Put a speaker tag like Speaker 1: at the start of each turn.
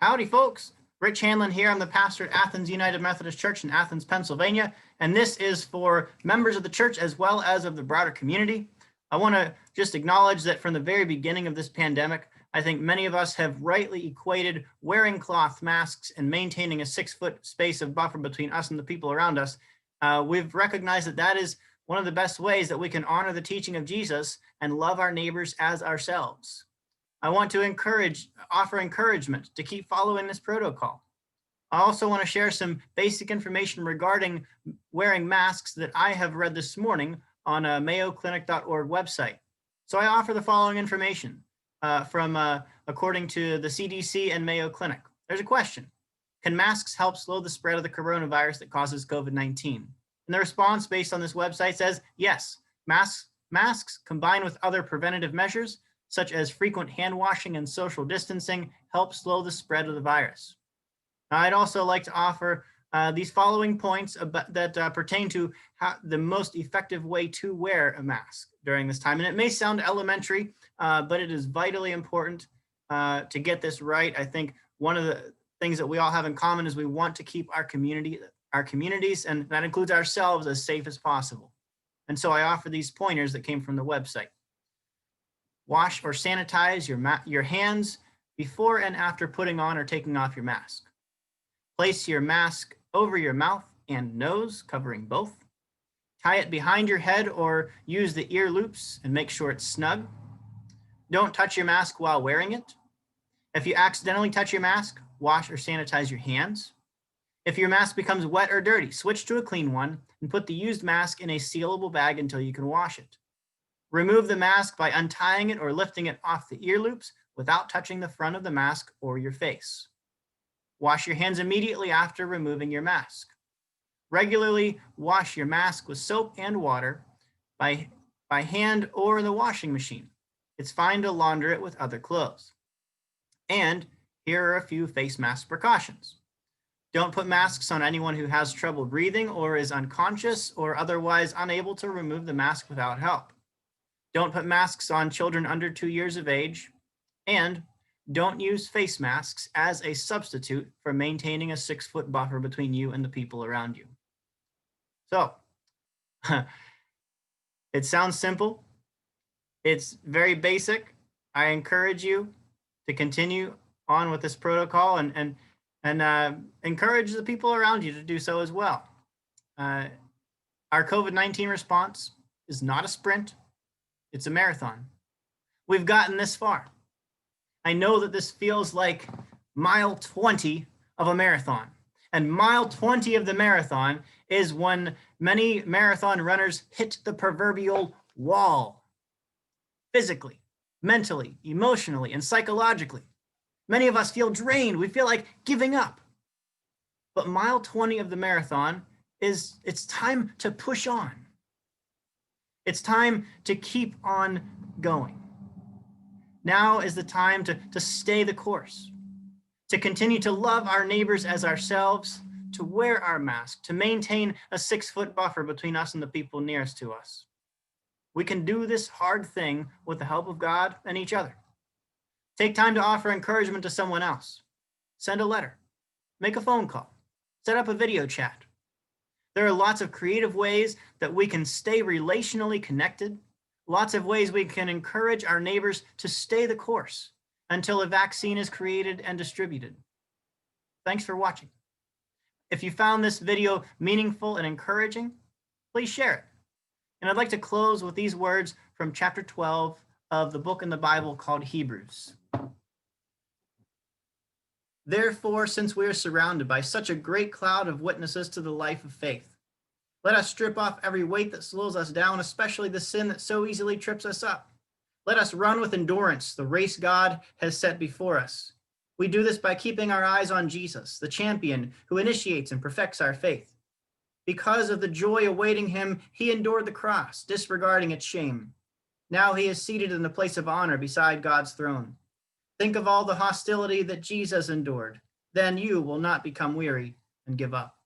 Speaker 1: Howdy, folks. Rich Hanlon here. I'm the pastor at Athens United Methodist Church in Athens, Pennsylvania, and this is for members of the church as well as of the broader community. I want to just acknowledge that from the very beginning of this pandemic, I think many of us have rightly equated wearing cloth masks and maintaining a 6-foot space of buffer between us and the people around us. We've recognized that that is one of the best ways that we can honor the teaching of Jesus and love our neighbors as ourselves. I want to offer encouragement to keep following this protocol. I also want to share some basic information regarding wearing masks that I have read this morning on a mayoclinic.org website. So I offer the following information according to the CDC and Mayo Clinic. There's a question: can masks help slow the spread of the coronavirus that causes COVID-19? And the response based on this website says yes. Masks combined with other preventative measures such as frequent hand washing and social distancing help slow the spread of the virus. Now, I'd also like to offer these following points that pertain to the most effective way to wear a mask during this time. And it may sound elementary, but it is vitally important to get this right. I think one of the things that we all have in common is we want to keep our communities, and that includes ourselves, as safe as possible. And so I offer these pointers that came from the website. Wash or sanitize your hands before and after putting on or taking off your mask. Place your mask over your mouth and nose, covering both. Tie it behind your head or use the ear loops and make sure it's snug. Don't touch your mask while wearing it. If you accidentally touch your mask, wash or sanitize your hands. If your mask becomes wet or dirty, switch to a clean one and put the used mask in a sealable bag until you can wash it. Remove the mask by untying it or lifting it off the ear loops without touching the front of the mask or your face. Wash your hands immediately after removing your mask. Regularly wash your mask with soap and water by hand or the washing machine. It's fine to launder it with other clothes. And here are a few face mask precautions. Don't put masks on anyone who has trouble breathing or is unconscious or otherwise unable to remove the mask without help. Don't put masks on children under 2 years of age, and don't use face masks as a substitute for maintaining a 6-foot buffer between you and the people around you. So, it sounds simple. It's very basic. I encourage you to continue on with this protocol and encourage the people around you to do so as well. Our COVID-19 response is not a sprint. It's a marathon. We've gotten this far. I know that this feels like mile 20 of a marathon. And mile 20 of the marathon is when many marathon runners hit the proverbial wall. Physically, mentally, emotionally, and psychologically. Many of us feel drained. We feel like giving up. But mile 20 of the marathon it's time to push on. It's time to keep on going. Now is the time to stay the course, to continue to love our neighbors as ourselves, to wear our mask, to maintain a 6-foot buffer between us and the people nearest to us. We can do this hard thing with the help of God and each other. Take time to offer encouragement to someone else. Send a letter, make a phone call, set up a video chat. There are lots of creative ways that we can stay relationally connected, lots of ways we can encourage our neighbors to stay the course until a vaccine is created and distributed. Thanks for watching. If you found this video meaningful and encouraging, please share it. And I'd like to close with these words from chapter 12 of the book in the Bible called Hebrews. Therefore, since we are surrounded by such a great cloud of witnesses to the life of faith, let us strip off every weight that slows us down, especially the sin that so easily trips us up. Let us run with endurance the race God has set before us. We do this by keeping our eyes on Jesus, the champion who initiates and perfects our faith. Because of the joy awaiting him, he endured the cross, disregarding its shame. Now he is seated in the place of honor beside God's throne. Think of all the hostility that Jesus endured. Then you will not become weary and give up.